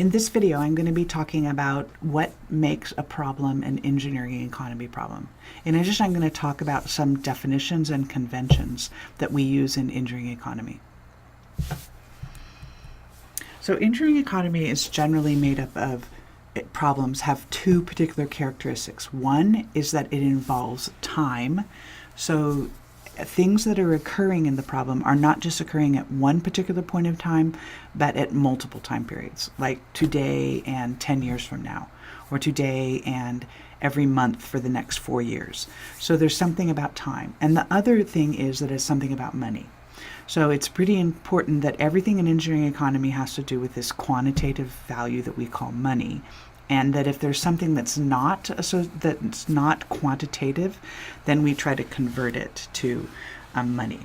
In this video, I'm going to be talking about what makes a problem an engineering economy problem. In addition, I'm going to talk about some definitions and conventions that we use in engineering economy. So engineering economy is generally made up of problems have two particular characteristics. One is that it involves time. So things that are occurring in the problem are not just occurring at one particular point of time, but at multiple time periods, like today and 10 years from now, or today and every month for the next 4 years. So there's something about time. And the other thing is that it's something about money. So it's pretty important that everything in engineering economy has to do with this quantitative value that we call money. And that if there's something that's not quantitative, then we try to convert it to money.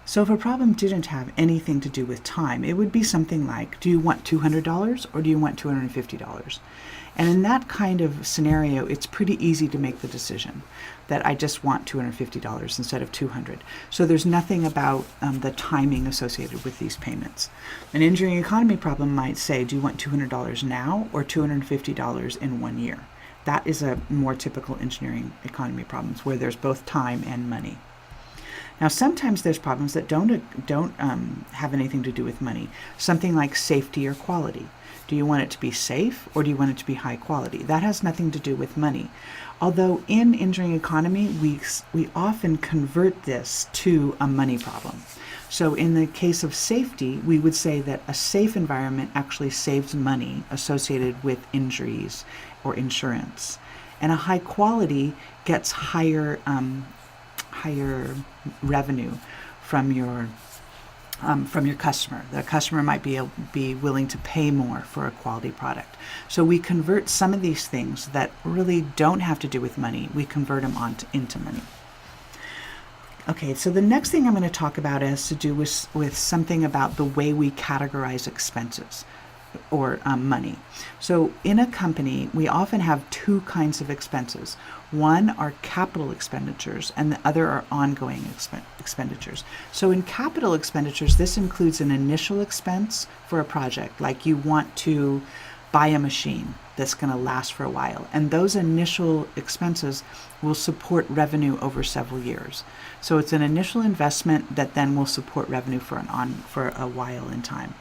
So if a problem didn't have anything to do with time, it would be something like, do you want $200 or do you want $250? And in that kind of scenario, it's pretty easy to make the decision that I just want $250 instead of $200. So there's nothing about the timing associated with these payments. An engineering economy problem might say, do you want $200 now or $250 in 1 year? That is a more typical engineering economy problems where there's both time and money. Now, sometimes there's problems that don't have anything to do with money, something like safety or quality. Do you want it to be safe or do you want it to be high quality? That has nothing to do with money. Although in engineering economy, we often convert this to a money problem. So in the case of safety, we would say that a safe environment actually saves money associated with injuries or insurance. And a high quality gets higher revenue from your customer. The customer might be willing to pay more for a quality product. So we convert some of these things that really don't have to do with money, we convert them into money. Okay, so the next thing I'm going to talk about has to do with something about the way we categorize expenses or money. So in a company, we often have two kinds of expenses. One are capital expenditures and the other are ongoing expenditures. So in capital expenditures, this includes an initial expense for a project, like you want to buy a machine that's going to last for a while. And those initial expenses will support revenue over several years. So it's an initial investment that then will support revenue for a while in time.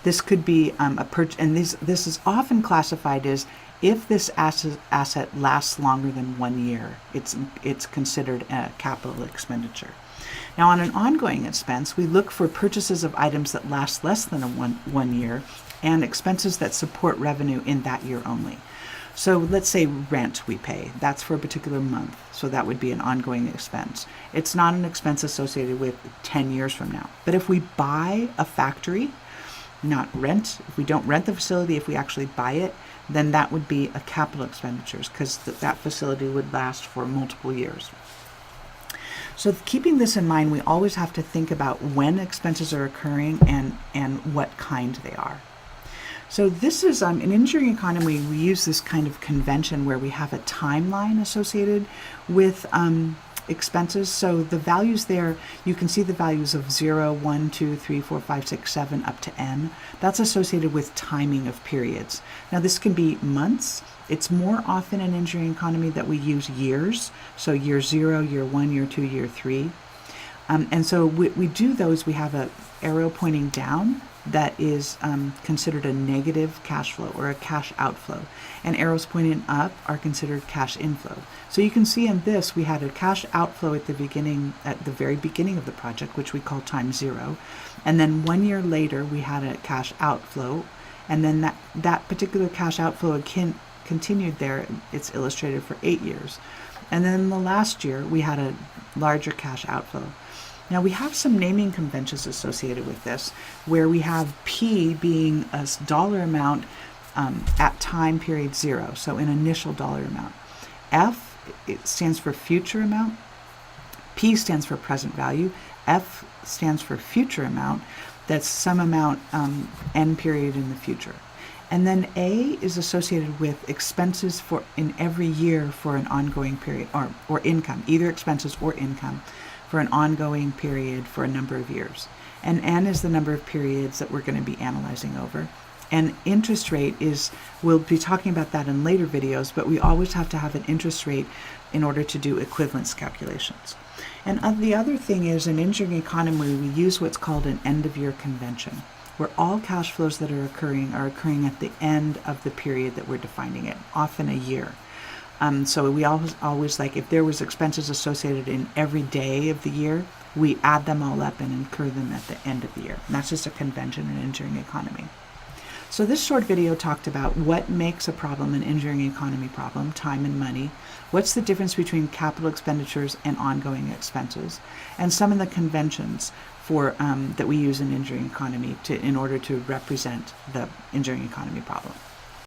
This could be this is often classified as if this asset lasts longer than 1 year, it's considered a capital expenditure. Now, on an ongoing expense, we look for purchases of items that last less than one year and expenses that support revenue in that year only. So let's say rent we pay. That's for a particular month. So that would be an ongoing expense. It's not an expense associated with 10 years from now. But if we buy a factory, not rent, if we don't rent the facility, if we actually buy it, then that would be a capital expenditures because that facility would last for multiple years. So keeping this in mind, we always have to think about when expenses are occurring and what kind they are. So this is, in engineering economy, we use this kind of convention where we have a timeline associated with expenses. So the values there, you can see the values of 0, 1, 2, 3, 4, 5, 6, 7, up to n. That's associated with timing of periods. Now this can be months. It's more often in engineering economy that we use years. So year 0, year 1, year 2, year 3. And so we do those, we have an arrow pointing down that is considered a negative cash flow or a cash outflow. And arrows pointing up are considered cash inflow. So you can see in this, we had a cash outflow at the very beginning of the project, which we call time 0. And then 1 year later, we had a cash outflow. And then that particular cash outflow continued there. It's illustrated for 8 years. And then the last year, we had a larger cash outflow. Now we have some naming conventions associated with this, where we have P being a dollar amount at time period 0, so an initial dollar amount. F, it stands for future amount. P stands for present value. F stands for future amount. That's some amount n period in the future. And then A is associated with expenses in every year for an ongoing period, or income, either expenses or income, for an ongoing period for a number of years. And N is the number of periods that we're going to be analyzing over. And interest rate is, we'll be talking about that in later videos, but we always have to have an interest rate in order to do equivalence calculations. And the other thing is, in engineering economy, we use what's called an end-of-year convention, where all cash flows that are occurring at the end of the period that we're defining it, often a year. So we always like, if there was expenses associated in every day of the year, we add them all up and incur them at the end of the year. And that's just a convention in engineering economy. So this short video talked about what makes a problem an engineering economy problem, time and money, what's the difference between capital expenditures and ongoing expenses, and some of the conventions for that we use in engineering economy in order to represent the engineering economy problem.